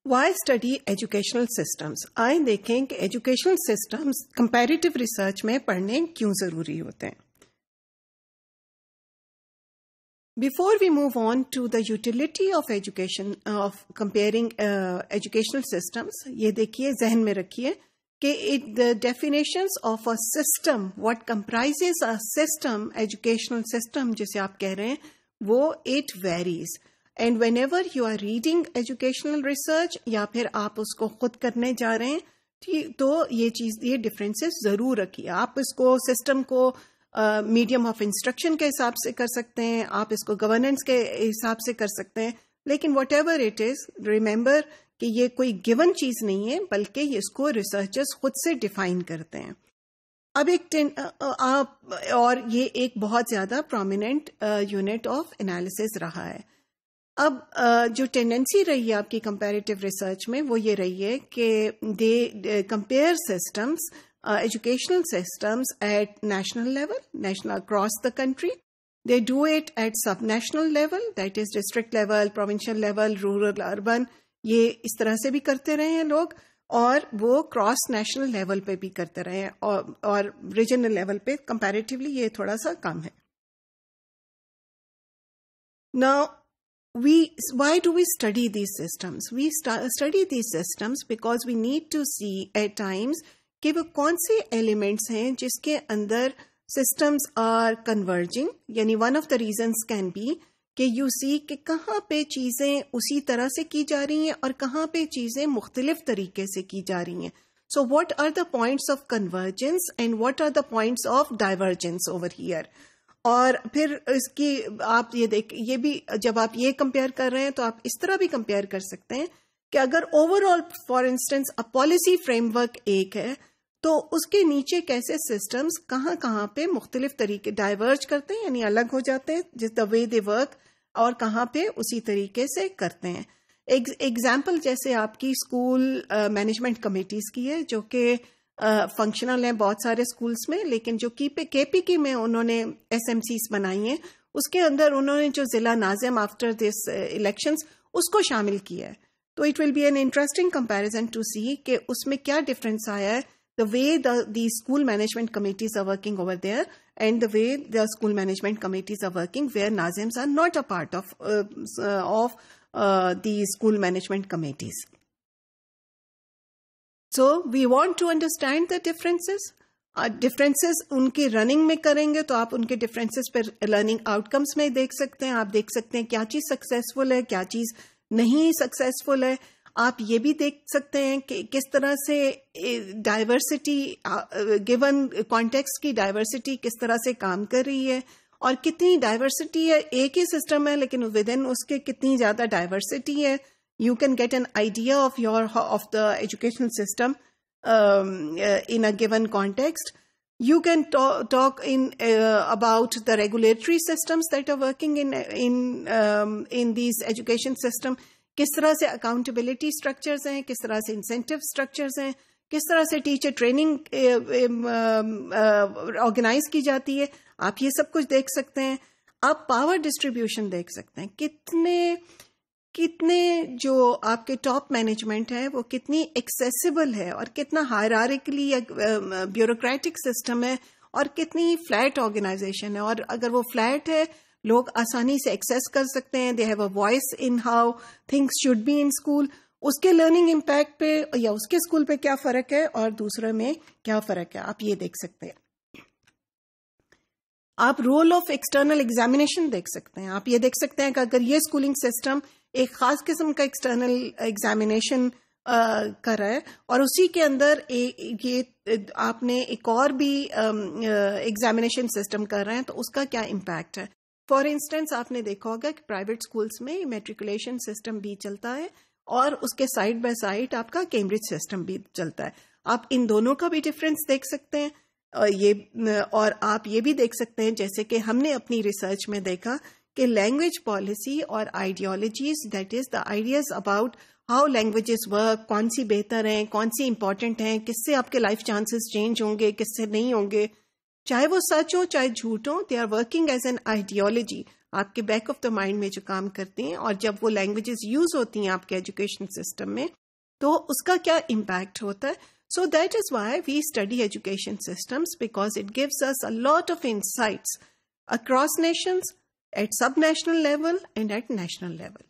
Why study educational systems? آئیں دیکھیں کہ ایجوکیشنل سسٹمز کمپیریٹیو ریسرچ میں پڑھنے کیوں ضروری ہوتے ہیں. Before we move on to the utility of education, of comparing educational systems, یہ دیکھیے ذہن میں رکھیے کہ the definitions of a system, what comprises a system, educational system جسے آپ کہہ رہے ہیں, وہ it varies. And whenever you are reading educational research یا پھر آپ اس کو خود کرنے جا رہے ہیں تو یہ ڈفرینسز ضرور رکھیے. آپ اس کو سسٹم کو میڈیم آف انسٹرکشن کے حساب سے کر سکتے ہیں, آپ اس کو گورننس کے حساب سے کر سکتے ہیں, لیکن what ever it is, remember کہ یہ کوئی گیون چیز نہیں ہے بلکہ اس کو ریسرچرز خود سے ڈیفائن کرتے ہیں. اب اور یہ ایک بہت زیادہ پرومیننٹ یونٹ آف انالیسز رہا ہے. اب جو ٹینڈنسی رہی ہے آپ کی کمپیریٹیو ریسرچ میں وہ یہ رہی ہے کہ they compare systems, educational systems at national level, across the country. They do it at sub-national level, that is district level, provincial level, rural, urban. یہ اس طرح سے بھی کرتے رہے ہیں لوگ, اور وہ کراس نیشنل لیول پہ بھی کرتے رہے ہیں, اور ریجنل لیول پہ کمپیریٹیولی یہ تھوڑا سا کم ہے. Now, why do we study these systems? We study these systems because we need to see at times کہ وہ کون سے ایلیمنٹس ہیں جس کے اندر سسٹمز آر کنورجنگ. یعنی one of the reasons can be کہ یو سی کہ کہاں پہ چیزیں اسی طرح سے کی جا رہی ہیں اور کہاں پہ چیزیں مختلف طریقے سے کی جا رہی ہیں. So what are the points of convergence and what are the points of divergence over here. اور پھر اس کی آپ یہ بھی جب آپ یہ کمپیئر کر رہے ہیں تو آپ اس طرح بھی کمپیئر کر سکتے ہیں کہ اگر over all for instance policy frame work ایک ہے تو اس کے نیچے کیسے سسٹمز کہاں کہاں پہ مختلف طریقے ڈائیورج کرتے ہیں, یعنی الگ ہو جاتے ہیں جس دا وے دے ورک, اور کہاں پہ اسی طریقے سے کرتے ہیں. ایگزامپل جیسے آپ کی اسکول مینجمنٹ کمیٹیز کی ہے جو کہ فنکشنل ہیں بہت سارے اسکولس میں, لیکن جو کے پی کی میں انہوں نے ایس ایم سیز بنائی ہیں اس کے اندر انہوں نے جو ضلع ناظم آفٹر دس الیکشنز اس کو شامل کیا ہے. تو it will be an interesting comparison to see کہ اس میں کیا ڈفرینس آیا ہے, the way the school management committees are working over there and the way the school management committees are working where Nazims are not a part of the school management committees. So we want to understand the differences. Differences ان کی running میں کریں گے تو آپ ان کے differences پر learning outcomes میں دیکھ سکتے ہیں. آپ دیکھ سکتے ہیں کیا چیز سکسیسفل ہے, کیا چیز نہیں سکسیسفل ہے. آپ یہ بھی دیکھ سکتے ہیں کہ کس طرح سے ڈائیورسٹی گیون کانٹیکسٹ کی ڈائیورسٹی کس طرح سے کام کر رہی ہے, اور کتنی ڈائیورسٹی ہے. ایک ہی سسٹم ہے لیکن ود ان اس کے کتنی زیادہ ڈائیورسٹی ہے. You can get an idea of the educational system in a given context. You can talk about the regulatory systems that are working in these education system. کس طرح سے accountability structures ہیں, کس طرح سے انسینٹیو اسٹرکچرز ہیں, کس طرح سے ٹیچر ٹریننگ آرگنائز کی جاتی ہے. آپ یہ سب کچھ دیکھ سکتے ہیں. آپ پاور ڈسٹریبیوشن دیکھ سکتے ہیں, کتنے جو آپ کے ٹاپ مینجمنٹ ہے وہ کتنی ایکسیسیبل ہے اور کتنا ہائرارکلی بیوروکریٹک سسٹم ہے اور کتنی فلیٹ آرگنائزیشن ہے. اور اگر وہ فلیٹ ہے لوگ آسانی سے ایکسیس کر سکتے ہیں. They have a voice in how things should be in school. اس کے لرننگ امپیکٹ پہ یا اس کے اسکول پہ کیا فرق ہے اور دوسرے میں کیا فرق ہے, آپ یہ دیکھ سکتے ہیں. آپ رول آف ایکسٹرنل ایگزامینیشن دیکھ سکتے ہیں. آپ یہ دیکھ سکتے ہیں کہ اگر یہ اسکولنگ سسٹم ایک خاص قسم کا ایکسٹرنل ایگزامینیشن کر رہا ہے اور اسی کے اندر یہ آپ نے ایک اور بھی ایگزامینیشن سسٹم کر رہے ہیں تو اس کا کیا امپیکٹ ہے. فار انسٹنس آپ نے دیکھا ہوگا کہ پرائیویٹ اسکولس میں میٹریکولیشن سسٹم بھی چلتا ہے اور اس کے سائڈ بائی سائڈ آپ کا کیمبرج سسٹم بھی چلتا ہے. آپ ان دونوں کا بھی ڈفرینس دیکھ سکتے ہیں. اور آپ یہ بھی دیکھ سکتے ہیں جیسے کہ ہم نے اپنی ریسرچ میں دیکھا کہ لینگویج پالیسی اور ideologies, that is the ideas about how languages work, کون سی بہتر ہیں, کون سی امپورٹنٹ ہیں, کس سے آپ کے لائف چانسز چینج ہوں گے, کس سے نہیں ہوں گے, چاہے وہ سچ ہو چاہے جھوٹ ہو, they are working as an ideology. آپ کے بیک آف دا مائنڈ میں جو کام کرتے ہیں، اور جب وہ لینگویجز یوز ہوتی ہیں آپ کے ایجوکیشن سسٹم میں تو اس کا کیا امپیکٹ ہوتا ہے. So that is why we study education systems, because it gives us a lot of insights across nations, at sub-national level and at national level.